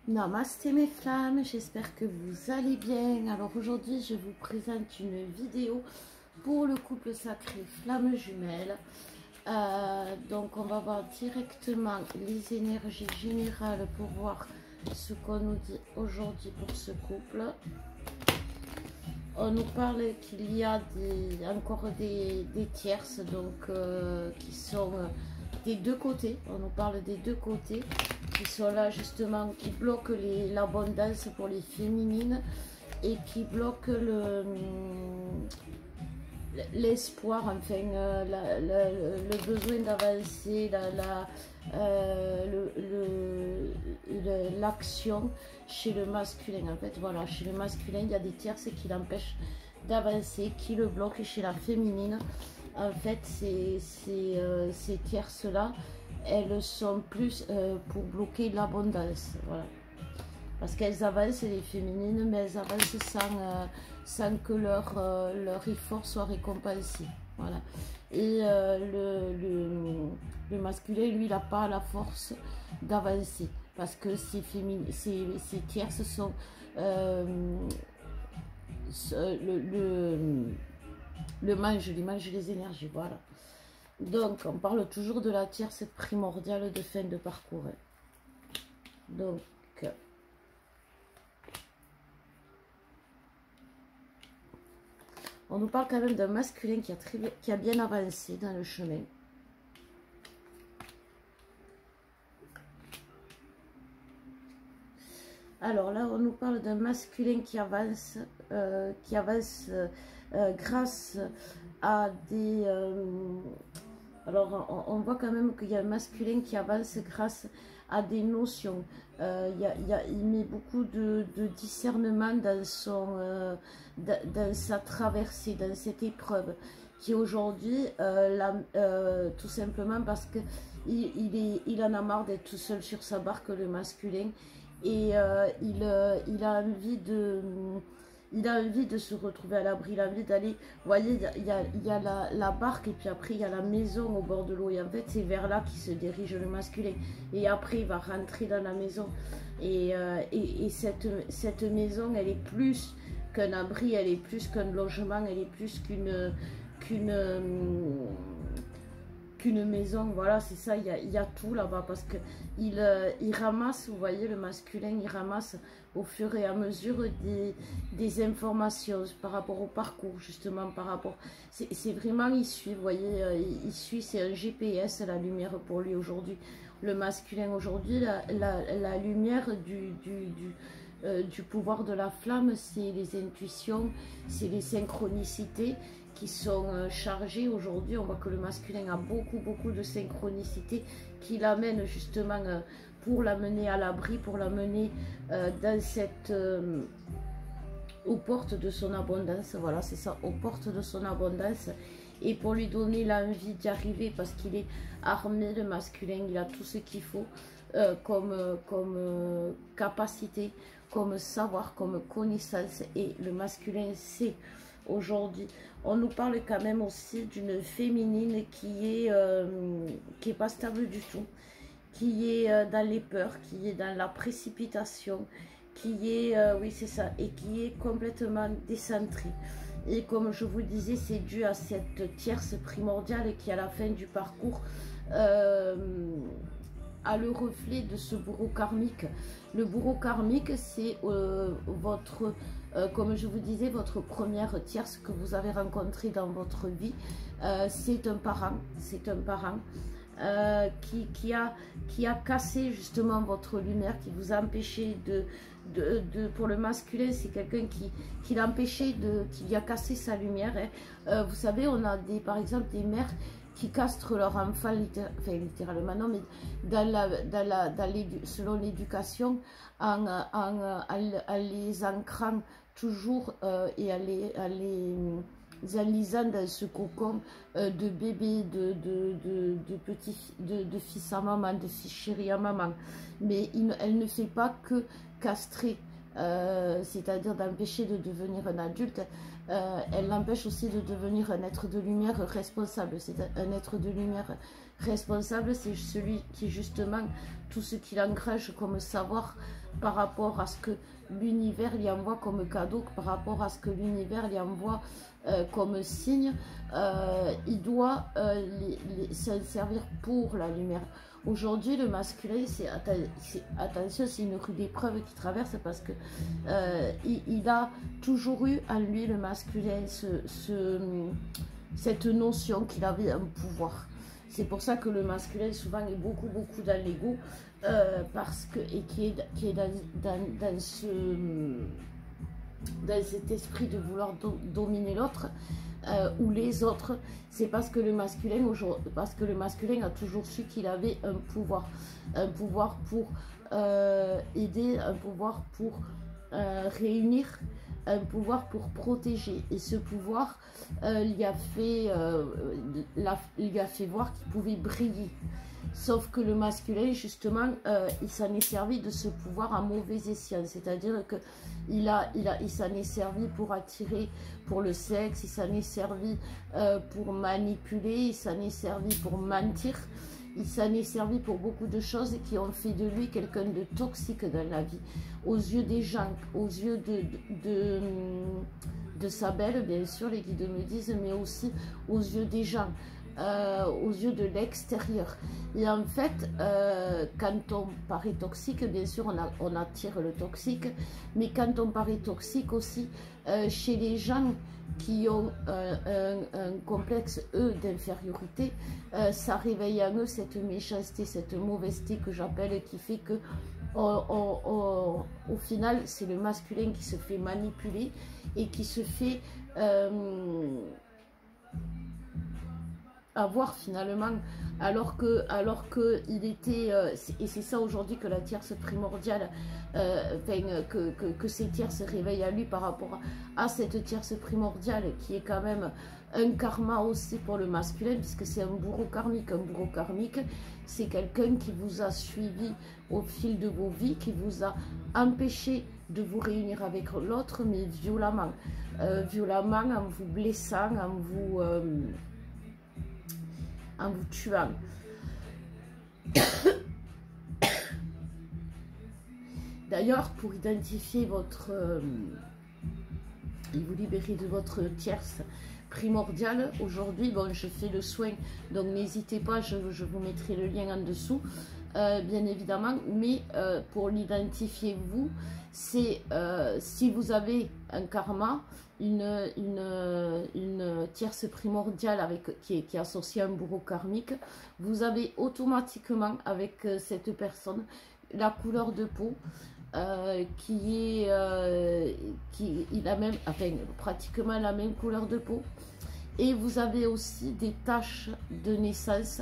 Namasté mes flammes, j'espère que vous allez bien. Alors aujourd'hui je vous présente une vidéo pour le couple sacré flamme jumelle. Donc on va voir directement les énergies générales pour voir ce qu'on nous dit aujourd'hui pour ce couple. On nous parle qu'il y a encore des tierces donc qui sont des deux côtés. On nous parle des deux côtés qui sont là justement, qui bloquent l'abondance pour les féminines et qui bloquent l'espoir, enfin le besoin d'avancer, l'action chez le masculin. En fait voilà, chez le masculin il y a des tierces qui l'empêchent d'avancer, qui le bloquent. Et chez la féminine en fait ces tierces là, elles sont plus pour bloquer l'abondance, voilà, parce qu'elles avancent les féminines, mais elles avancent sans que leur effort soit récompensé, voilà. Et le masculin, lui, il n'a pas la force d'avancer, parce que ces tierces sont les mange les énergies, voilà. Donc, on parle toujours de la tierce primordiale de fin de parcours. Donc, on nous parle quand même d'un masculin qui a bien avancé dans le chemin. Alors là, on nous parle d'un masculin qui avance grâce à des... alors, on voit quand même qu'il y a un masculin qui avance grâce à des notions. Il met beaucoup de discernement dans sa traversée, dans cette épreuve, qui aujourd'hui, tout simplement parce qu'il en a marre d'être tout seul sur sa barque, le masculin, et il a envie de se retrouver à l'abri, il a envie d'aller, vous voyez, il y a la barque, et puis après il y a la maison au bord de l'eau, et en fait c'est vers là qu'il se dirige le masculin, et après il va rentrer dans la maison, et cette maison, elle est plus qu'un abri, elle est plus qu'un logement, elle est plus qu'une maison, voilà, c'est ça, il y a tout là-bas, parce que il ramasse, vous voyez, le masculin, il ramasse au fur et à mesure des informations par rapport au parcours, justement, par rapport, c'est vraiment, il suit, vous voyez, il suit, c'est un GPS, la lumière pour lui aujourd'hui, le masculin aujourd'hui, la lumière du pouvoir de la flamme, c'est les intuitions, c'est les synchronicités qui sont chargées aujourd'hui. On voit que le masculin a beaucoup de synchronicité qui l'amène justement pour l'amener à l'abri, pour l'amener dans aux portes de son abondance, voilà, c'est ça, aux portes de son abondance, et pour lui donner l'envie d'y arriver, parce qu'il est armé, le masculin, il a tout ce qu'il faut comme capacité, comme savoir, comme connaissance, et le masculin sait aujourd'hui. On nous parle quand même aussi d'une féminine qui est pas stable du tout, qui est dans les peurs, qui est dans la précipitation, qui est, oui c'est ça, et qui est complètement décentrée. Et comme je vous le disais, c'est dû à cette tierce primordiale qui, à la fin du parcours, a le reflet de ce bourreau karmique. Le bourreau karmique, c'est votre, comme je vous disais, votre première tierce que vous avez rencontrée dans votre vie. C'est un parent, qui a cassé justement votre lumière, qui vous a empêché pour le masculin, c'est quelqu'un qui l'a empêché, qui a cassé sa lumière. Vous savez, on a par exemple des mères qui castrent leur enfant, littéralement, non, mais selon l'éducation, en les ancrant toujours et en les enlisant dans ce cocon de bébé, de fils à maman, de fils chéri à maman. Mais elle ne fait pas que castrer, c'est-à-dire d'empêcher de devenir un adulte. Elle l'empêche aussi de devenir un être de lumière responsable, c'est un être de lumière responsable, c'est celui qui justement, tout ce qu'il engrange comme savoir par rapport à ce que l'univers lui envoie comme cadeau, par rapport à ce que l'univers lui envoie comme signe, il doit s'en servir pour la lumière. Aujourd'hui, le masculin, attention, c'est une rude épreuve qui traverse parce que il a toujours eu en lui, le masculin, cette notion qu'il avait un pouvoir. C'est pour ça que le masculin souvent est beaucoup dans l'ego, parce que et qui est dans cet esprit de vouloir dominer l'autre ou les autres. C'est parce que le masculin a toujours su qu'il avait un pouvoir pour aider, un pouvoir pour réunir, un pouvoir pour protéger, et ce pouvoir lui a fait voir qu'il pouvait briller. Sauf que le masculin, justement, il s'en est servi de ce pouvoir à mauvais escient. C'est-à-dire que il s'en est servi pour attirer, pour le sexe, il s'en est servi pour manipuler, il s'en est servi pour mentir, il s'en est servi pour beaucoup de choses qui ont fait de lui quelqu'un de toxique dans la vie. Aux yeux des gens, aux yeux de sa belle, bien sûr, les guides me disent, mais aussi aux yeux des gens. Aux yeux de l'extérieur. Et en fait, quand on paraît toxique, bien sûr, on attire le toxique, mais quand on paraît toxique aussi, chez les gens qui ont un complexe, eux, d'infériorité, ça réveille en eux cette méchanceté, cette mauvaiseté que j'appelle, qui fait que au final, c'est le masculin qui se fait manipuler et qui se fait avoir finalement, alors que il était, et c'est ça aujourd'hui que la tierce primordiale, que ces tierces se réveillent à lui par rapport à cette tierce primordiale qui est quand même un karma aussi pour le masculin, puisque c'est un bourreau karmique. Un bourreau karmique, c'est quelqu'un qui vous a suivi au fil de vos vies, qui vous a empêché de vous réunir avec l'autre, mais violemment, en vous blessant, en vous tuant. D'ailleurs, pour identifier votre et vous libérer de votre tierce primordiale, aujourd'hui, bon, je fais le soin, donc n'hésitez pas, je vous mettrai le lien en dessous, bien évidemment, mais pour l'identifier vous, c'est si vous avez un karma, une tierce primordiale qui est associée à un bourreau karmique, vous avez automatiquement avec cette personne la couleur de peau qui est la même, enfin pratiquement la même couleur de peau, et vous avez aussi des taches de naissance.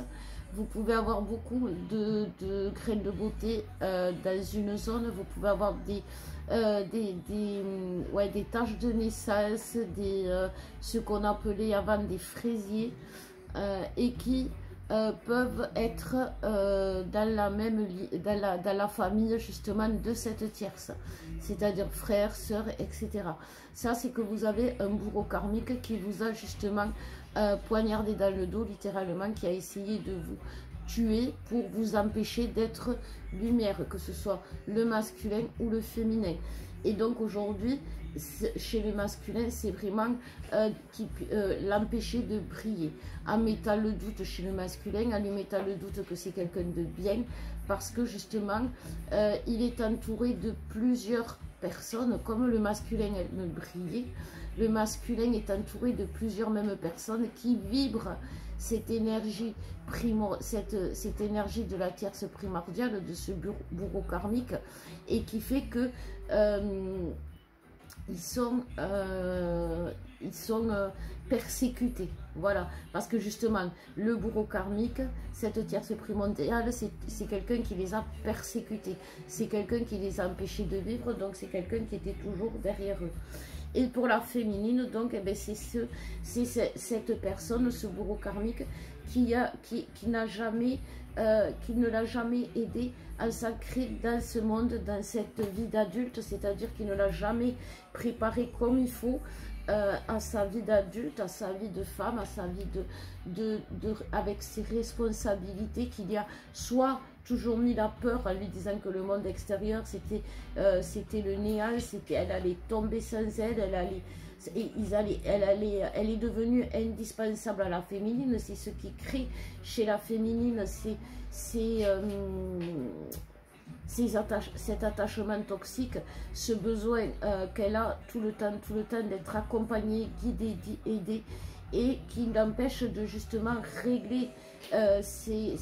Vous pouvez avoir beaucoup de graines de beauté dans une zone. Vous pouvez avoir des taches de naissance, ce qu'on appelait avant des fraisiers, et qui peuvent être dans la famille justement de cette tierce, c'est-à-dire frères, sœurs, etc. Ça, c'est que vous avez un bourreau karmique qui vous a justement poignardé dans le dos, littéralement, qui a essayé de vous tuer pour vous empêcher d'être lumière, que ce soit le masculin ou le féminin. Et donc aujourd'hui, chez le masculin, c'est vraiment l'empêcher de briller, en mettant le doute chez le masculin, en lui mettant le doute que c'est quelqu'un de bien, parce que justement, il est entouré de plusieurs personnes, comme le masculin aime briller. Le masculin est entouré de plusieurs mêmes personnes qui vibrent cette énergie cette énergie de la tierce primordiale, de ce bourreau karmique, et qui fait que ils sont persécutés, voilà, parce que justement le bourreau karmique, cette tierce primordiale, c'est quelqu'un qui les a persécutés, c'est quelqu'un qui les a empêchés de vivre, donc c'est quelqu'un qui était toujours derrière eux. Et pour la féminine, donc, eh ben, c'est cette personne, ce bourreau karmique, qui ne l'a jamais aidé à s'ancrer dans ce monde, dans cette vie d'adulte, c'est-à-dire qui ne l'a jamais préparé comme il faut à sa vie d'adulte, à sa vie de femme, à sa vie avec ses responsabilités, qu'il y a soit toujours mis la peur en lui disant que le monde extérieur c'était le néant, elle allait tomber sans elle, elle est devenue indispensable à la féminine. C'est ce qui crée chez la féminine, cet attachement toxique, ce besoin qu'elle a tout le temps d'être accompagnée, guidée, aidée, et qui l'empêche de justement régler ses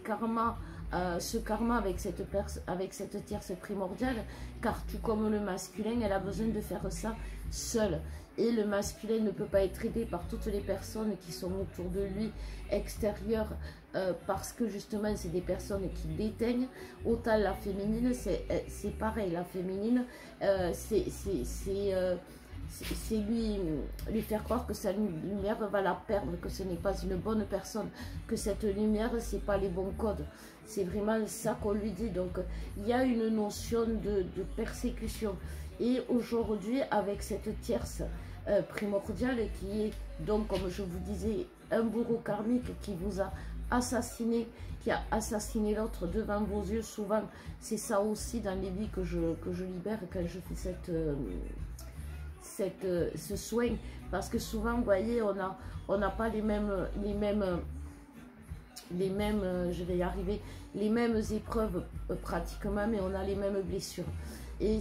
karmas, ce karma avec cette tierce primordiale, car tout comme le masculin, elle a besoin de faire ça seule. Et le masculin ne peut pas être aidé par toutes les personnes qui sont autour de lui, extérieures, parce que justement c'est des personnes qui l'éteignent. Autant la féminine, c'est pareil, la féminine, c'est lui faire croire que sa lumière va la perdre, que ce n'est pas une bonne personne, que cette lumière, c'est pas les bons codes. C'est vraiment ça qu'on lui dit. Donc il y a une notion de persécution. Et aujourd'hui, avec cette tierce primordiale qui est donc, comme je vous disais, un bourreau karmique qui vous a assassiné, qui a assassiné l'autre devant vos yeux, souvent c'est ça aussi dans les vies que je libère quand je fais ce soin, parce que souvent, vous voyez, on n'a pas les mêmes, je vais y arriver, les mêmes épreuves pratiquement, mais on a les mêmes blessures et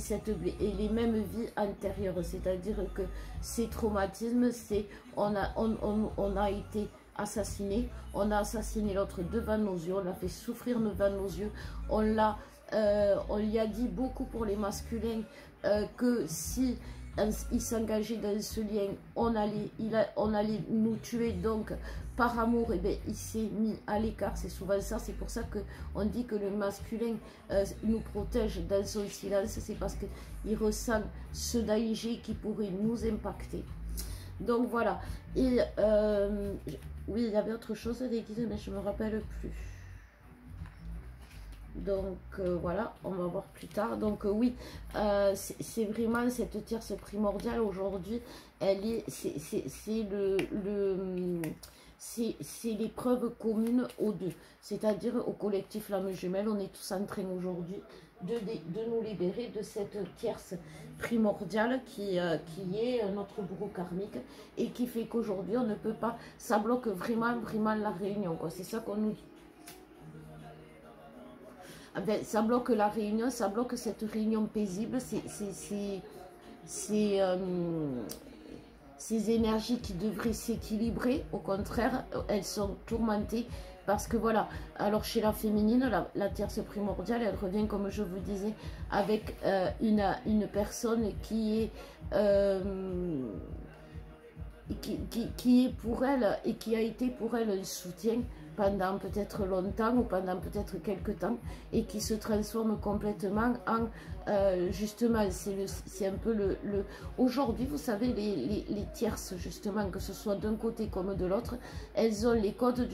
les mêmes vies antérieures, c'est-à-dire que ces traumatismes, c'est on a été assassiné, on a assassiné l'autre devant nos yeux, on l'a fait souffrir devant nos yeux, on lui a dit beaucoup pour les masculins que si il s'engageait dans ce lien, on allait nous tuer. Donc par amour, et bien, il s'est mis à l'écart. C'est souvent ça, c'est pour ça qu'on dit que le masculin nous protège dans son silence, c'est parce qu'il ressent ce danger qui pourrait nous impacter. Donc voilà. Et oui, il y avait autre chose des guides, mais je ne me rappelle plus. Donc voilà, on va voir plus tard. Donc oui, c'est vraiment cette tierce primordiale aujourd'hui. C'est l'épreuve commune aux deux, c'est-à-dire au collectif Flamme Jumelle. On est tous en train aujourd'hui de nous libérer de cette tierce primordiale qui est notre bourreau karmique et qui fait qu'aujourd'hui on ne peut pas, ça bloque vraiment la réunion, quoi. C'est ça qu'on nous dit. Ben, ça bloque la réunion, ça bloque cette réunion paisible, ces énergies qui devraient s'équilibrer. Au contraire, elles sont tourmentées parce que voilà. Alors chez la féminine, la tierce primordiale, elle revient, comme je vous disais, avec une personne qui est pour elle et qui a été pour elle un soutien pendant peut-être longtemps ou pendant peut-être quelques temps, et qui se transforme complètement en justement, c'est un peu aujourd'hui, vous savez, les tierces, justement, que ce soit d'un côté comme de l'autre, elles ont les codes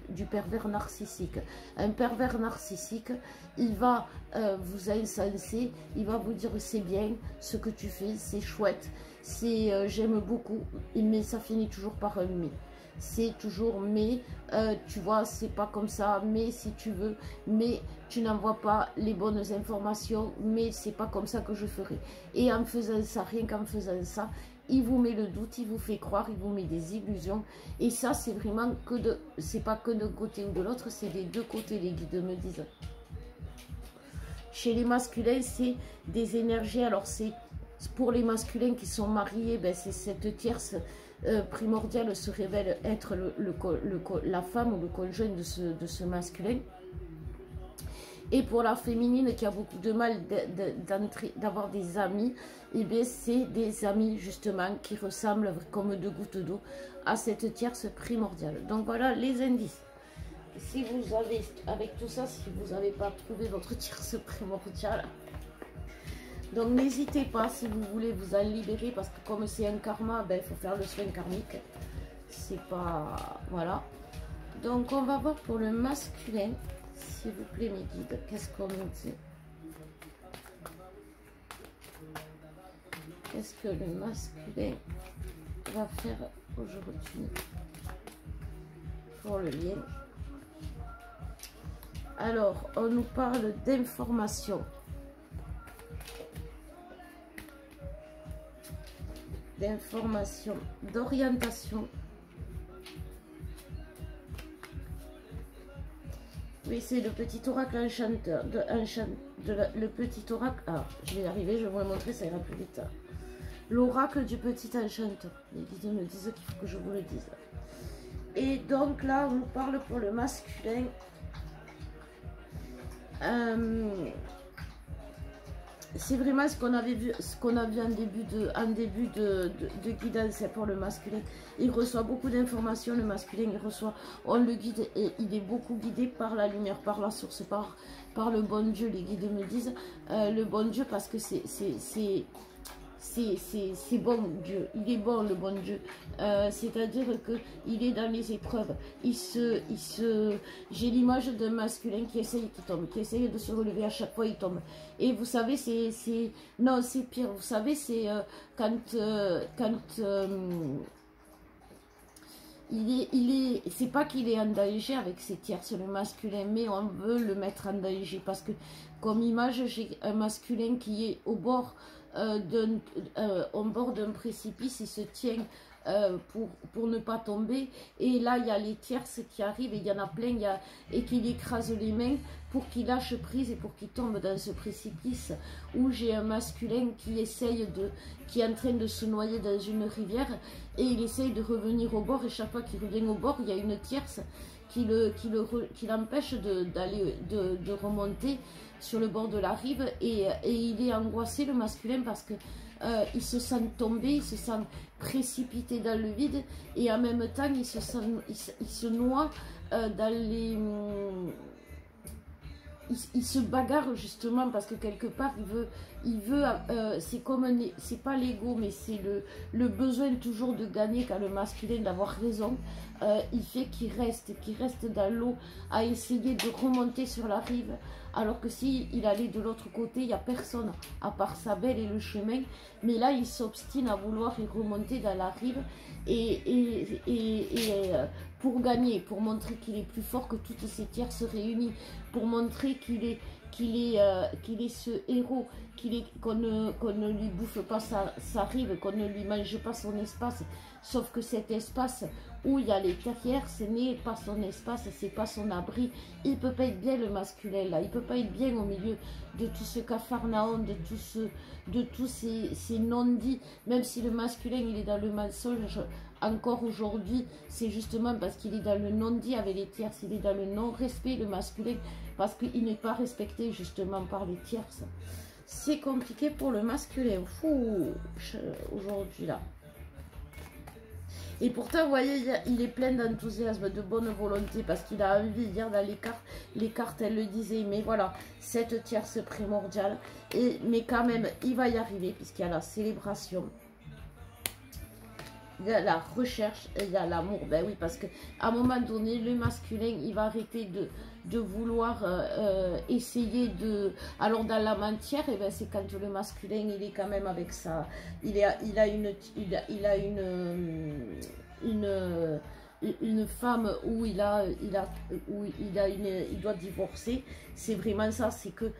du pervers narcissique. Un pervers narcissique, il va vous incenser, il va vous dire c'est bien ce que tu fais, c'est chouette, c'est j'aime beaucoup, mais ça finit toujours par un mais. C'est toujours mais, tu vois, c'est pas comme ça, mais si tu veux, mais tu n'envoies pas les bonnes informations, mais c'est pas comme ça que je ferai. Et en faisant ça, rien qu'en faisant ça, il vous met le doute, il vous fait croire, il vous met des illusions. Et ça, c'est vraiment c'est pas que d'un côté ou de l'autre, c'est des deux côtés, les guides me disent. Chez les masculins, c'est des énergies, alors c'est pour les masculins qui sont mariés, ben c'est cette tierce primordiale se révèle être la femme ou le conjoint de ce masculin. Et pour la féminine qui a beaucoup de mal d'avoir des amis, et bien c'est des amis justement qui ressemblent comme deux gouttes d'eau à cette tierce primordiale. Donc voilà les indices. Si vous avez, avec tout ça, si vous n'avez pas trouvé votre tierce primordiale, donc n'hésitez pas, si vous voulez vous en libérer, parce que comme c'est un karma, ben, il faut faire le soin karmique. C'est pas... Voilà. Donc on va voir pour le masculin, s'il vous plaît mes guides, qu'est-ce qu'on nous dit? Qu'est-ce que le masculin va faire aujourd'hui pour le lien? Alors, on nous parle d'information. D'information, d'orientation. Oui, c'est le petit oracle enchanteur. Le petit oracle. Ah, je vais y arriver, je vais vous le montrer, ça ira plus vite. L'oracle du petit enchanteur. Les guides me disent qu'il faut que je vous le dise. Et donc là, on nous parle pour le masculin. C'est vraiment ce qu'on avait vu, en début de guidance pour le masculin. Il reçoit beaucoup d'informations, le masculin, on le guide et il est beaucoup guidé par la lumière, par la source, par le bon Dieu. Les guides me disent le bon Dieu parce que c'est bon Dieu, il est bon le bon Dieu, c'est-à-dire que il est dans les épreuves, j'ai l'image d'un masculin qui essaye de se relever, à chaque fois il tombe, et vous savez non c'est pire, vous savez c'est c'est pas qu'il est en danger avec ses tierces, le masculin, mais on veut le mettre en danger parce que comme image j'ai un masculin qui est au bord d'un précipice, il se tient pour ne pas tomber, et là il y a les tierces qui arrivent et il y en a plein, et qui écrasent les mains pour qu'il lâche prise et pour qu'il tombe dans ce précipice, où j'ai un masculin qui qui est en train de se noyer dans une rivière et il essaye de revenir au bord, et chaque fois qu'il revient au bord il y a une tierce qui l'empêche de remonter sur le bord de la rive, et il est angoissé le masculin parce que il se sent tomber, il se sent précipité dans le vide, et en même temps il se noie dans les... Il se bagarre justement parce que quelque part c'est pas l'ego, mais c'est le besoin toujours de gagner qu'a le masculin, d'avoir raison. Il fait qu'il reste dans l'eau à essayer de remonter sur la rive, alors que si il allait de l'autre côté, il n'y a personne à part sa belle et le chemin, mais là il s'obstine à vouloir y remonter dans la rive, pour gagner, pour montrer qu'il est plus fort que toutes ces tierces réunies, pour montrer qu'il est ce héros, qu'on ne lui bouffe pas sa rive, qu'on ne lui mange pas son espace. Sauf que cet espace où il y a les carrières, ce n'est pas son espace, c'est pas son abri. Il peut pas être bien le masculin là, il peut pas être bien au milieu de tout ce capharnaüm, de tous ces non-dits. Même si le masculin il est dans le mensonge, encore aujourd'hui, c'est justement parce qu'il est dans le non-dit avec les tierces, il est dans le non-respect, le masculin, parce qu'il n'est pas respecté justement par les tierces. C'est compliqué pour le masculin, fou, aujourd'hui là. Et pourtant, vous voyez, il est plein d'enthousiasme, de bonne volonté, parce qu'il a envie, hier dans les cartes, elles le disaient, mais voilà, cette tierce primordiale, mais quand même, il va y arriver, puisqu'il y a la célébration. Il y a la recherche et il y a l'amour. Ben oui, parce qu'à un moment donné, le masculin, il va arrêter de vouloir essayer de... Alors, dans la matière, et ben, c'est quand le masculin, il est quand même avec ça. Il a une femme où il doit divorcer. C'est vraiment ça, c'est que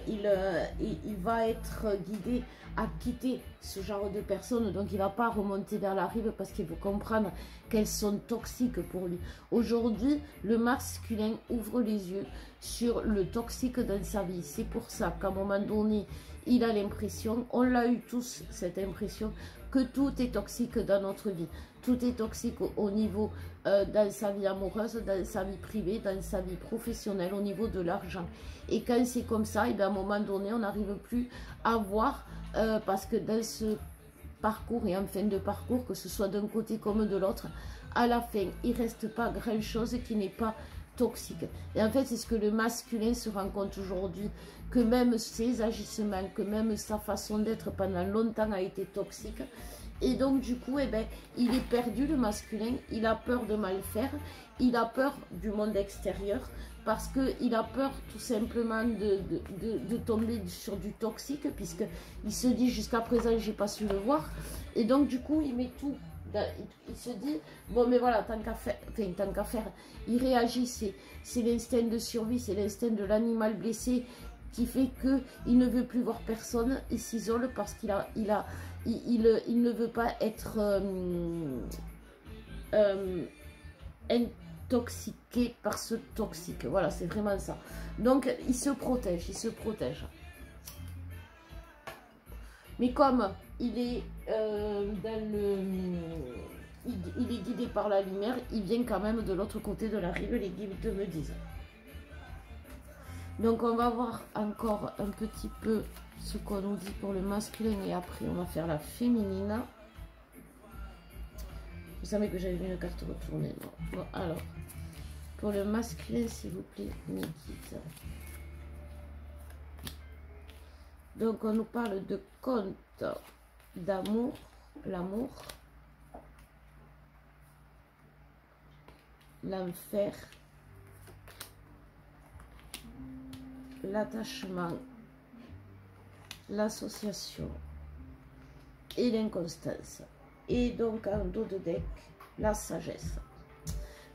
il va être guidé à quitter ce genre de personnes, donc il ne va pas remonter vers la rive parce qu'il faut comprendre qu'elles sont toxiques pour lui. Aujourd'hui, le masculin ouvre les yeux sur le toxique dans sa vie. C'est pour ça qu'à un moment donné, il a l'impression, on l'a eu tous cette impression, que tout est toxique dans notre vie. Tout est toxique au niveau dans sa vie amoureuse, dans sa vie privée, dans sa vie professionnelle, au niveau de l'argent. Et quand c'est comme ça, et bien à un moment donné, on n'arrive plus à voir, parce que dans ce parcours et en fin de parcours, que ce soit d'un côté comme de l'autre, à la fin, il ne reste pas grand-chose qui n'est pas toxique. Et en fait, c'est ce que le masculin se rend compte aujourd'hui, que même ses agissements, que même sa façon d'être pendant longtemps a été toxique. Et donc du coup, eh ben, il est perdu le masculin, il a peur de mal faire, il a peur du monde extérieur, parce qu'il a peur tout simplement de tomber sur du toxique, puisqu'il se dit jusqu'à présent j'ai pas su le voir, et donc du coup il met tout, il se dit bon mais voilà, tant qu'à faire, il réagit, c'est l'instinct de survie, c'est l'instinct de l'animal blessé qui fait que il ne veut plus voir personne, il s'isole parce qu'il il ne veut pas être intoxiqué par ce toxique. Voilà, c'est vraiment ça. Donc, il se protège, il se protège. Mais comme il est il est guidé par la lumière, il vient quand même de l'autre côté de la rive, les guides me disent. Donc, on va voir encore un petit peu ce qu'on nous dit pour le masculin et après, on va faire la féminine. Vous savez que j'avais mis une carte retournée. Bon, alors, pour le masculin, s'il vous plaît, mes guides. Donc, on nous parle de conte d'amour, l'amour, l'enfer, l'attachement, l'association et l'inconstance. Et donc, en dos de deck, la sagesse.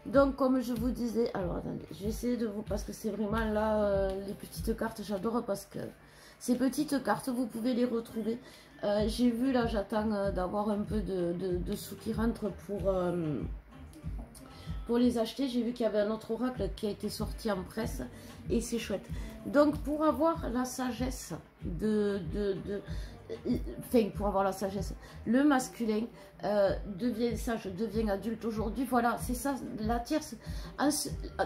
Donc, comme je vous disais, alors attendez, je vais essayer de vous, parce que c'est vraiment là, les petites cartes, j'adore, parce que ces petites cartes, vous pouvez les retrouver. J'ai vu, là, j'attends d'avoir un peu de sous qui rentrent pour les acheter. J'ai vu qu'il y avait un autre oracle qui a été sorti en presse, et c'est chouette. Donc, pour avoir la sagesse pour avoir la sagesse, le masculin devient sage, devient adulte aujourd'hui. Voilà, c'est ça, la tierce.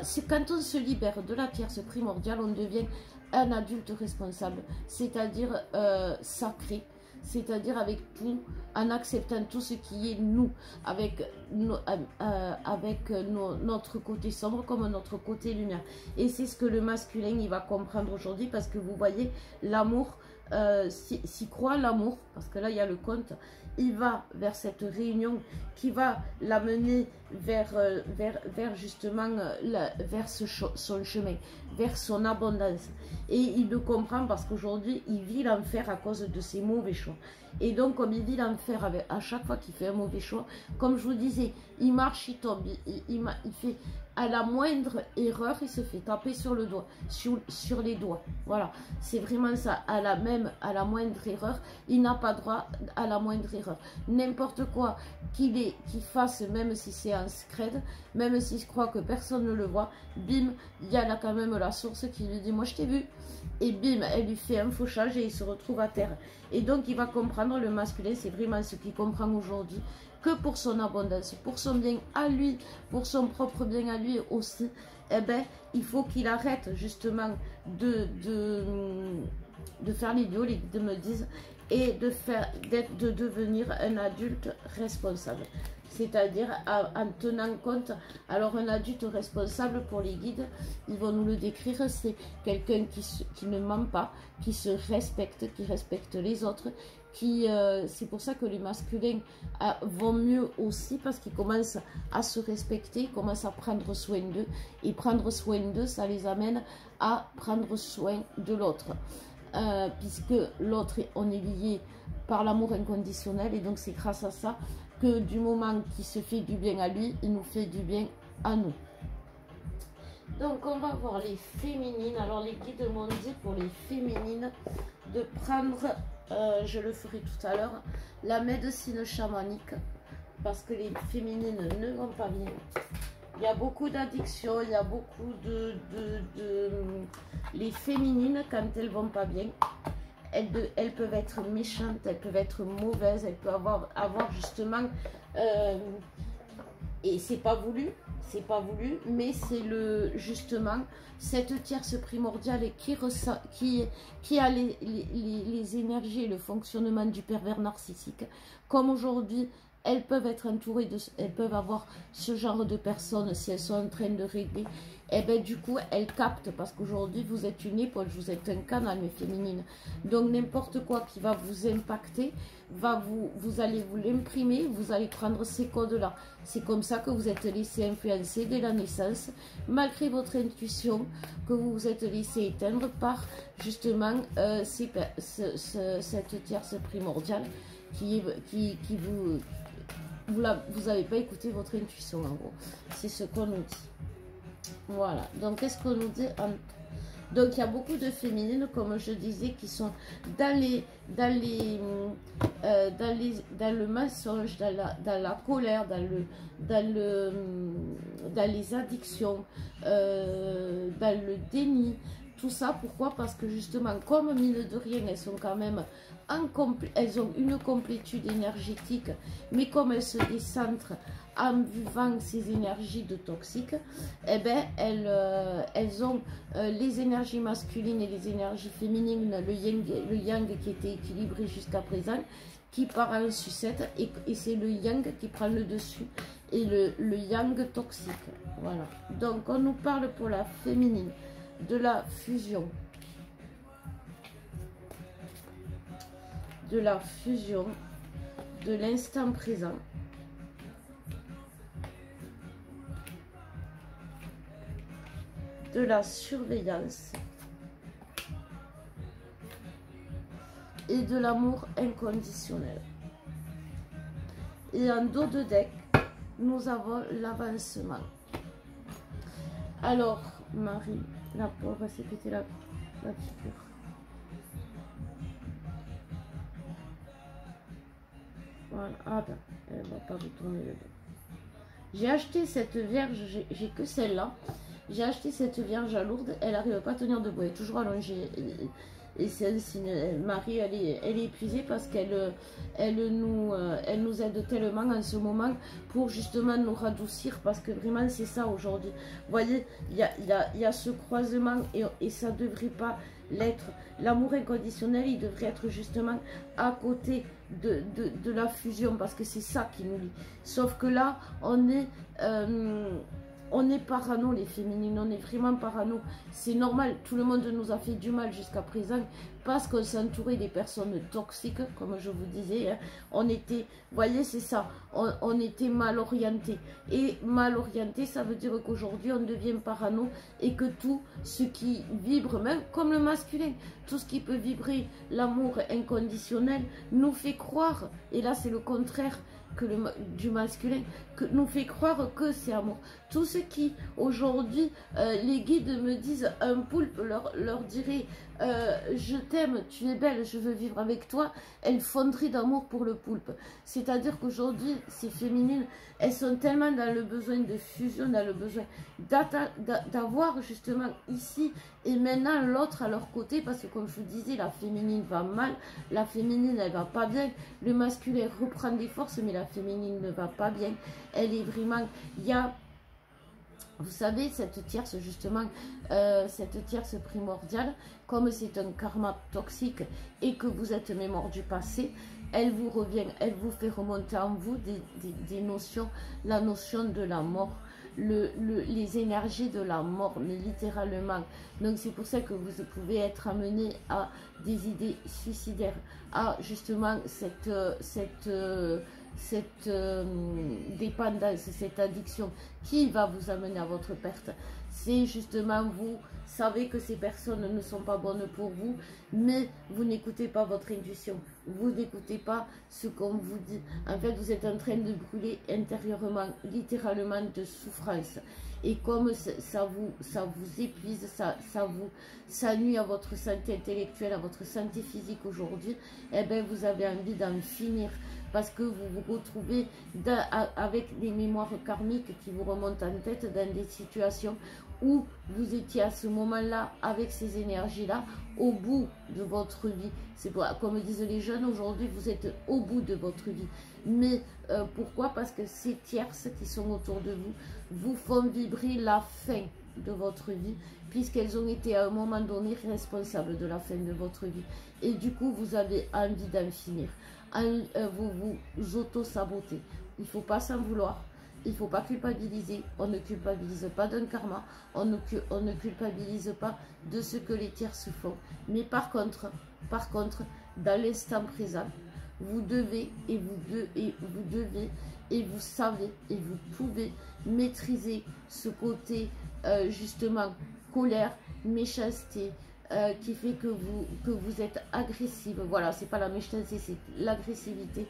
C'est quand on se libère de la tierce primordiale, on devient un adulte responsable, c'est-à-dire sacré, c'est-à-dire avec tout, en acceptant tout ce qui est nous, avec notre côté sombre comme notre côté lumière. Et c'est ce que le masculin, il va comprendre aujourd'hui, parce que vous voyez, l'amour, s'y croit, l'amour, parce que là, il y a le conte, il va vers cette réunion qui va l'amener vers justement, vers son chemin, vers son abondance. Et il le comprend parce qu'aujourd'hui, il vit l'enfer à cause de ses mauvais choix. Et donc, comme il vit l'enfer à chaque fois qu'il fait un mauvais choix, comme je vous disais, il marche, il tombe, il fait, à la moindre erreur, il se fait taper sur le doigt, sur les doigts. Voilà, c'est vraiment ça. À la moindre erreur, il n'a pas droit à la moindre erreur. N'importe quoi qu'il fasse, même si c'est un scred, même s'il croit que personne ne le voit, bim, il y a là quand même la source qui lui dit « moi je t'ai vu ». Et bim, elle lui fait un fauchage et il se retrouve à terre. Et donc il va comprendre, le masculin, c'est vraiment ce qu'il comprend aujourd'hui, que pour son abondance, pour son bien à lui, pour son propre bien à lui aussi, eh ben, il faut qu'il arrête justement de faire l'idiot, les guides me disent, et de devenir un adulte responsable. C'est-à-dire en tenant compte, alors un adulte responsable pour les guides, ils vont nous le décrire, c'est quelqu'un qui ne ment pas, qui se respecte, qui respecte les autres, c'est pour ça que les masculins vont mieux aussi, parce qu'ils commencent à se respecter, ils commencent à prendre soin d'eux, et prendre soin d'eux, ça les amène à prendre soin de l'autre. Puisque l'autre, on est lié par l'amour inconditionnel, et donc c'est grâce à ça que du moment qu'il se fait du bien à lui, il nous fait du bien à nous. Donc on va voir les féminines. Alors les guides m'ont dit pour les féminines de prendre, je le ferai tout à l'heure, la médecine chamanique, parce que les féminines ne vont pas bien. Il y a beaucoup d'addictions, il y a beaucoup les féminines, quand elles vont pas bien, elles peuvent être méchantes, elles peuvent être mauvaises, elles peuvent avoir justement... et c'est pas voulu, mais c'est justement cette tierce primordiale qui a les énergies et le fonctionnement du pervers narcissique. Comme aujourd'hui, elles peuvent être entourées elles peuvent avoir ce genre de personnes, si elles sont en train de régler, et ben du coup elle capte, parce qu'aujourd'hui vous êtes une épaule, vous êtes un canal mais féminine, donc n'importe quoi qui va vous impacter, vous allez vous l'imprimer, vous allez prendre ces codes là. C'est comme ça que vous êtes laissé influencer dès la naissance, malgré votre intuition, que vous vous êtes laissé éteindre par justement cette tierce primordiale qui vous n'avez pas écouté votre intuition en gros. C'est ce qu'on nous dit. Voilà. Donc qu'est-ce qu'on nous dit Donc il y a beaucoup de féminines, comme je disais, qui sont dans le mensonge, dans la colère, dans les addictions, dans le déni. Tout ça, pourquoi? Parce que justement, comme mine de rien, elles sont quand même elles ont une complétude énergétique, mais comme elles se décentrent en vivant ces énergies de toxiques, eh ben, elles ont les énergies masculines et les énergies féminines, le yang qui était équilibré jusqu'à présent, qui part en sucette, et c'est le yang qui prend le dessus, et le yang toxique. Voilà. Donc, on nous parle pour la féminine de la fusion. De la fusion, de l'instant présent, de la surveillance et de l'amour inconditionnel. Et en dos de deck, nous avons l'avancement. Alors, Marie, la pauvre va s'est pété la figure. Voilà, ah ben, elle va pas retourner le dos. J'ai acheté cette vierge, j'ai que celle-là. J'ai acheté cette vierge à Lourdes, elle n'arrive pas à tenir debout, elle est toujours allongée. Et c'est un signe. Marie, elle est épuisée parce elle nous aide tellement en ce moment pour justement nous radoucir, parce que vraiment c'est ça aujourd'hui. Vous voyez, il y a ce croisement et ça ne devrait pas l'être. L'amour inconditionnel, il devrait être justement à côté de la fusion, parce que c'est ça qui nous lie. Sauf que là, on est parano, les féminines, on est vraiment parano. C'est normal, tout le monde nous a fait du mal jusqu'à présent parce qu'on s'entourait des personnes toxiques, comme je vous disais. Hein. On était, vous voyez, c'est ça, on était mal orienté. Et mal orienté, ça veut dire qu'aujourd'hui, on devient parano et que tout ce qui vibre, même comme le masculin, tout ce qui peut vibrer l'amour inconditionnel, nous fait croire, et là c'est le contraire, du masculin, que nous fait croire que c'est amour. Tout ce qui aujourd'hui les guides me disent, un poulpe leur dirait je t'aime, tu es belle, je veux vivre avec toi, elles fonderaient d'amour pour le poulpe. C'est-à-dire qu'aujourd'hui ces féminines, elles sont tellement dans le besoin de fusion, dans le besoin d'avoir justement ici et maintenant l'autre à leur côté, parce que comme je vous disais, la féminine va mal, la féminine elle va pas bien, le masculin reprend des forces, mais la féminine ne va pas bien. Elle est vraiment, il y a, vous savez, cette tierce justement, cette tierce primordiale, comme c'est un karma toxique et que vous êtes mémoire du passé, elle vous revient, elle vous fait remonter en vous des notions, la notion de la mort, les énergies de la mort, mais littéralement. Donc c'est pour ça que vous pouvez être amené à des idées suicidaires, à justement cette dépendance, cette addiction qui va vous amener à votre perte. C'est justement, vous savez que ces personnes ne sont pas bonnes pour vous, mais vous n'écoutez pas votre intuition, vous n'écoutez pas ce qu'on vous dit. En fait, vous êtes en train de brûler intérieurement, littéralement de souffrance. Et comme ça vous épuise, ça nuit à votre santé intellectuelle, à votre santé physique aujourd'hui, eh bien vous avez envie d'en finir, parce que vous vous retrouvez avec des mémoires karmiques qui vous remontent en tête dans des situations où vous étiez à ce moment-là avec ces énergies-là au bout de votre vie. C'est comme disent les jeunes aujourd'hui, vous êtes au bout de votre vie. Mais pourquoi? Parce que ces tierces qui sont autour de vous vous font vibrer la fin de votre vie, puisqu'elles ont été à un moment donné responsables de la fin de votre vie. Et du coup, vous avez envie d'en finir. Vous vous auto-sabotez. Il ne faut pas s'en vouloir. il ne faut pas culpabiliser. On ne culpabilise pas d'un karma. On ne culpabilise pas de ce que les tierces font. Mais par contre, dans l'instant présent, vous devez et vous savez et vous pouvez maîtriser ce côté justement colère, méchanceté, qui fait que vous êtes agressive. Voilà, c'est pas la méchanceté, c'est l'agressivité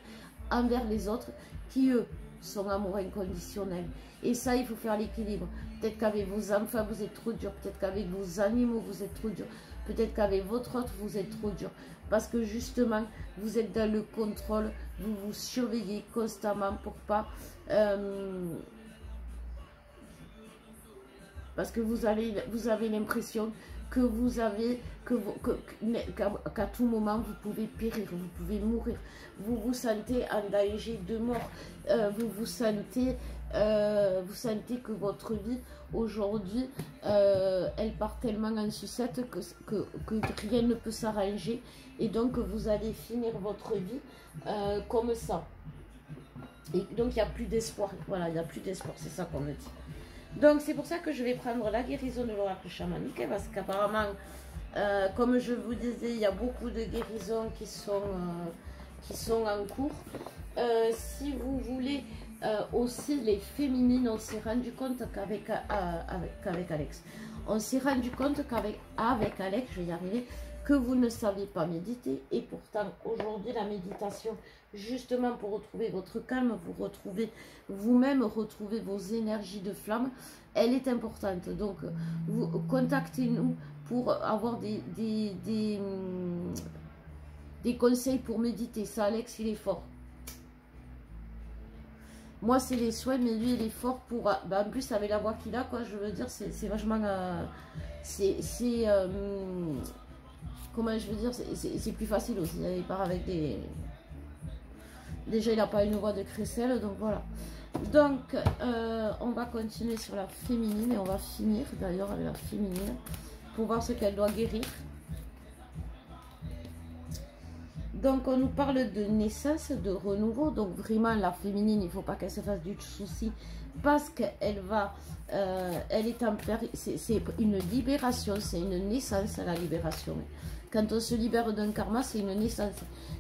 envers les autres qui, eux, sont amour inconditionnel. Et ça, il faut faire l'équilibre. Peut-être qu'avec vos enfants, vous êtes trop dur. Peut-être qu'avec vos animaux, vous êtes trop dur. Peut-être qu'avec votre autre, vous êtes trop dur. Parce que justement, vous êtes dans le contrôle. Vous vous surveillez constamment pour pas... parce que vous avez l'impression que vous avez, qu'à tout moment, vous pouvez périr, vous pouvez mourir. Vous vous sentez en danger de mort. Vous sentez que votre vie, aujourd'hui, elle part tellement en sucette que rien ne peut s'arranger. Et donc, vous allez finir votre vie comme ça. Et donc, il n'y a plus d'espoir. Voilà, il n'y a plus d'espoir. C'est ça qu'on me dit. Donc, c'est pour ça que je vais prendre la guérison de l'oracle chamanique, parce qu'apparemment, comme je vous disais, il y a beaucoup de guérisons qui sont en cours. Si vous voulez aussi les féminines, on s'est rendu compte qu'avec Alex, on s'est rendu compte qu'avec Alex, je vais y arriver, que vous ne savez pas méditer. Et pourtant, aujourd'hui, la méditation, justement pour retrouver votre calme, vous-même retrouver vos énergies de flamme, elle est importante. Donc, vous contactez-nous pour avoir des conseils pour méditer. Ça, Alex, il est fort. Moi, c'est les soins, mais lui, il est fort pour... en plus, avec la voix qu'il a, quoi, je veux dire, c'est vachement... comment je veux dire, c'est plus facile aussi. Il part avec des... Déjà, il n'a pas une voix de crécelle, donc voilà. Donc, on va continuer sur la féminine et on va finir d'ailleurs avec la féminine pour voir ce qu'elle doit guérir. Donc, on nous parle de naissance, de renouveau. Donc, vraiment, la féminine, il ne faut pas qu'elle se fasse du souci parce qu'elle va... elle est en période... C'est une libération, c'est une naissance, la libération. Quand on se libère d'un karma, c'est une naissance.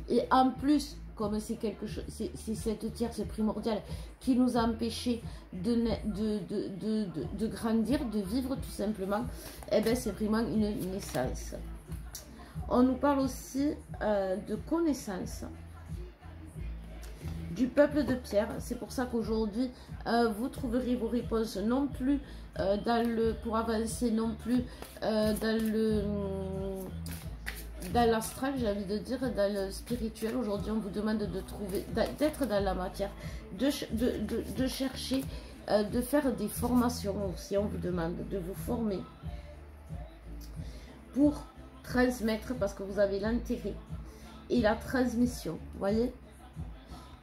Et en plus, comme c'est quelque chose, c'est cette tierce primordiale qui nous a empêché de grandir, de vivre tout simplement, eh bien, c'est vraiment une naissance. On nous parle aussi de connaissance du peuple de pierre. C'est pour ça qu'aujourd'hui, vous trouverez vos réponses non plus pour avancer, non plus dans l'astral, j'ai envie de dire, dans le spirituel. Aujourd'hui, on vous demande de trouver, d'être dans la matière, de chercher, de faire des formations aussi. On vous demande de vous former pour transmettre, parce que vous avez l'intérêt et la transmission, vous voyez.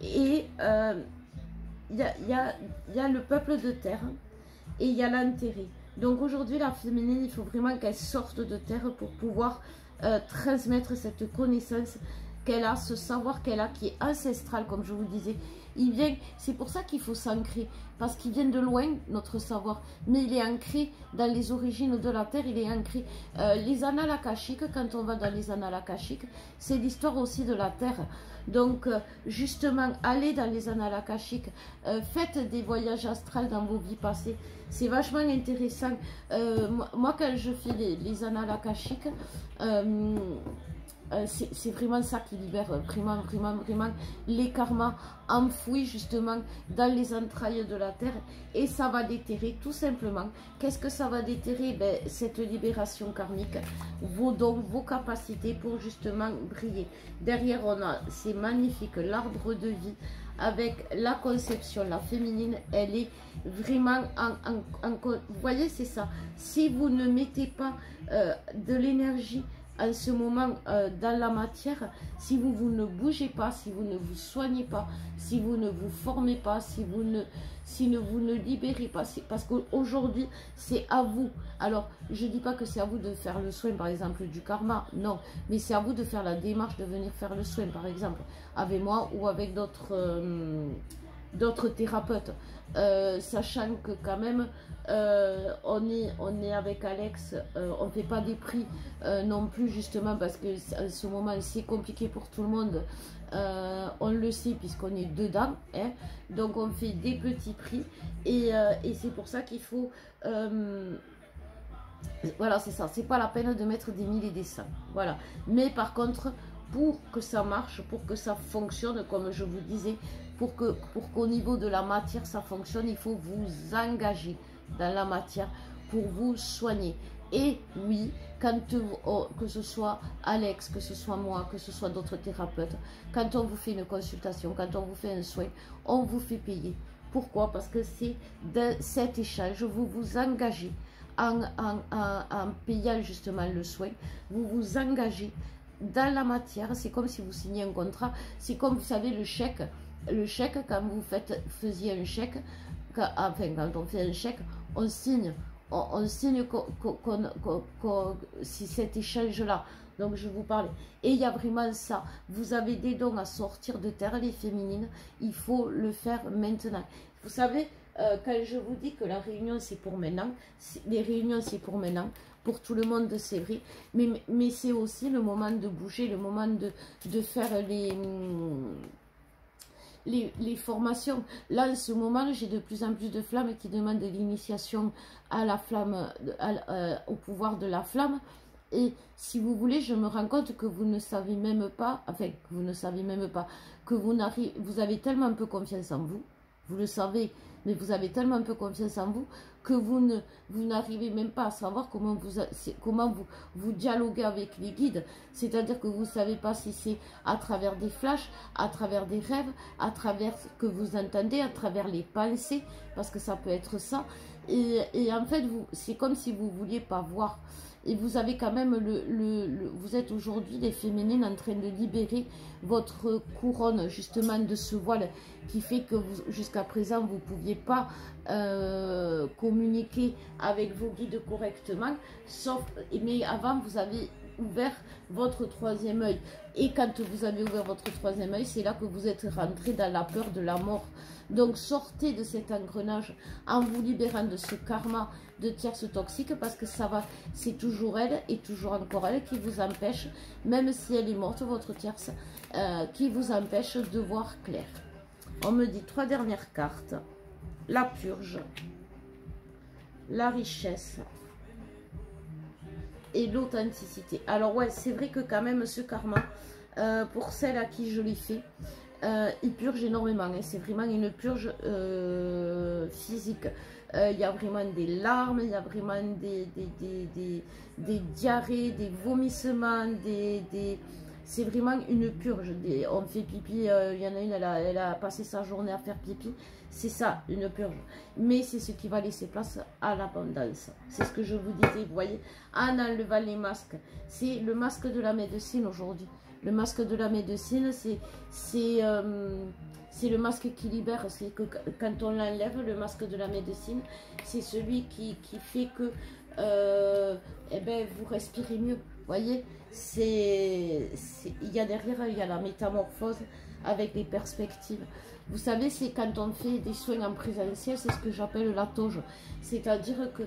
Et il y a le peuple de terre et il y a l'intérêt. Donc aujourd'hui, la féminine, il faut vraiment qu'elle sorte de terre pour pouvoir transmettre cette connaissance qu'elle a, ce savoir qu'elle a, qui est ancestral, comme je vous disais. Il vient, c'est pour ça qu'il faut s'ancrer, parce qu'il vient de loin, notre savoir, mais il est ancré dans les origines de la terre, il est ancré. Les annales akashiques, quand on va dans les annales akashiques, c'est l'histoire aussi de la terre. Donc, justement, allez dans les annales akashiques, faites des voyages astrales dans vos vies passées. C'est vachement intéressant. Moi, quand je fais les annales akashiques, c'est vraiment ça qui libère vraiment les karmas enfouis justement dans les entrailles de la terre, et ça va déterrer tout simplement. Qu'est-ce que ça va déterrer? Ben, cette libération karmique, vos dons, vos capacités pour justement briller. Derrière, on a, c'est magnifique, l'arbre de vie avec la conception, la féminine, elle est vraiment vous voyez, c'est ça. Si vous ne mettez pas de l'énergie en ce moment dans la matière, si vous ne bougez pas, si vous ne vous soignez pas, si vous ne vous formez pas, si vous ne libérez pas, parce qu'aujourd'hui c'est à vous. Alors je dis pas que c'est à vous de faire le soin par exemple du karma, non, mais c'est à vous de faire la démarche de venir faire le soin par exemple avec moi ou avec d'autres d'autres thérapeutes, sachant que quand même, on est avec Alex, on ne fait pas des prix non plus, justement, parce que en ce moment, c'est compliqué pour tout le monde. On le sait puisqu'on est dedans, hein, donc on fait des petits prix et c'est pour ça qu'il faut voilà, c'est ça, c'est pas la peine de mettre des 1000 et des 100, voilà. Mais par contre, pour que ça marche, pour que ça fonctionne, comme je vous disais, pour qu'au niveau de la matière ça fonctionne, il faut vous engager dans la matière pour vous soigner. Et oui, quand que ce soit Alex, que ce soit moi, que ce soit d'autres thérapeutes, quand on vous fait une consultation, quand on vous fait un soin, on vous fait payer. Pourquoi? Parce que c'est de cet échange, vous vous engagez en payant justement le soin, vous vous engagez dans la matière. C'est comme si vous signez un contrat, c'est comme, vous savez, le chèque, quand vous faisiez un chèque, quand on fait un chèque, on signe. On signe si cet échange-là. Donc je vous parlais. Et il y a vraiment ça. Vous avez des dons à sortir de terre, les féminines. Il faut le faire maintenant. Vous savez, quand je vous dis que la réunion c'est pour maintenant, les réunions c'est pour maintenant, pour tout le monde c'est vrai, mais c'est aussi le moment de bouger, le moment de faire les formations. Là, en ce moment, j'ai de plus en plus de flammes qui demandent de l'initiation à la flamme, au pouvoir de la flamme. Et si vous voulez, je me rends compte que vous ne savez même pas, enfin, vous ne savez même pas, que vous avez tellement peu confiance en vous, vous le savez, mais vous avez tellement peu confiance en vous que vous n'arrivez même pas à savoir comment vous dialoguez avec les guides. C'est-à-dire que vous ne savez pas si c'est à travers des flashs, à travers des rêves, à travers ce que vous entendez, à travers les pensées, parce que ça peut être ça. Et en fait, c'est comme si vous ne vouliez pas voir. Et vous avez quand même vous êtes aujourd'hui les féminines en train de libérer votre couronne justement de ce voile qui fait que jusqu'à présent vous ne pouviez pas communiquer avec vos guides correctement, mais avant vous avez ouvert votre troisième œil. Et quand vous avez ouvert votre troisième œil, c'est là que vous êtes rentré dans la peur de la mort. Donc sortez de cet engrenage en vous libérant de ce karma de tierce toxique, parce que ça va, c'est toujours elle et toujours encore elle qui vous empêche, même si elle est morte, votre tierce, qui vous empêche de voir clair. On me dit 3 dernières cartes: la purge, la richesse et l'authenticité. Alors ouais, c'est vrai que quand même ce karma, pour celle à qui je l'ai fait, il purge énormément, hein. C'est vraiment une purge physique. Il y a vraiment des larmes, il y a vraiment des diarrhées, des vomissements, c'est vraiment une purge. On fait pipi, il y en a une, elle a passé sa journée à faire pipi. C'est ça, une purge. Mais c'est ce qui va laisser place à l'abondance. C'est ce que je vous disais, vous voyez, en enlevant les masques. C'est le masque de la médecine aujourd'hui. Le masque de la médecine, c'est le masque qui libère. C'est que quand on l'enlève, le masque de la médecine, c'est celui qui fait que eh ben, vous respirez mieux. Vous voyez, il y a derrière, il y a la métamorphose avec les perspectives. Vous savez, c'est quand on fait des soins en présentiel, c'est ce que j'appelle la toge. C'est-à-dire que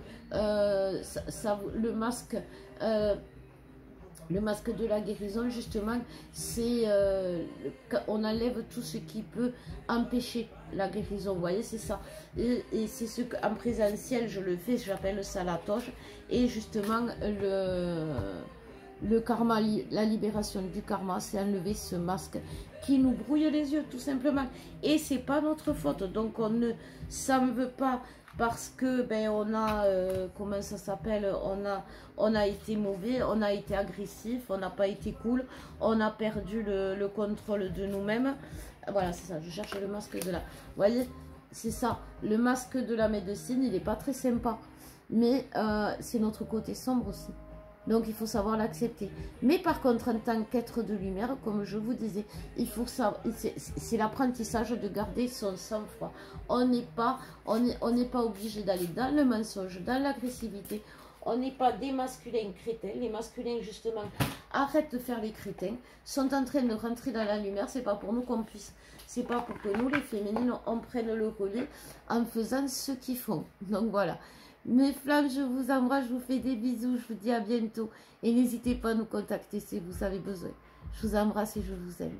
le masque de la guérison, justement, c'est on enlève tout ce qui peut empêcher la guérison. Vous voyez, c'est ça. Et c'est ce qu'en présentiel, je le fais, j'appelle ça la toge. Et justement, le karma, la libération du karma, c'est enlever ce masque qui nous brouille les yeux, tout simplement. Et c'est pas notre faute. Donc, on ne s'en veut pas. Parce que ben on a comment ça s'appelle, on a été mauvais, on a été agressif, on n'a pas été cool, on a perdu le contrôle de nous-mêmes. Voilà, c'est ça, je cherche le masque de la, vous voyez, c'est ça, le masque de la médecine, il n'est pas très sympa, mais c'est notre côté sombre aussi. Donc il faut savoir l'accepter. Mais par contre, en tant qu'être de lumière, comme je vous disais, il faut savoir, c'est l'apprentissage de garder son sang-froid. On n'est pas obligé d'aller dans le mensonge, dans l'agressivité. On n'est pas des masculins crétins. Les masculins, justement, arrêtent de faire les crétins, sont en train de rentrer dans la lumière. C'est pas pour nous qu'on puisse, c'est pas pour que nous, les féminines, on prenne le relais en faisant ce qu'ils font. Donc voilà. Mes flammes, je vous embrasse, je vous fais des bisous, je vous dis à bientôt. Et n'hésitez pas à nous contacter si vous avez besoin. Je vous embrasse et je vous aime.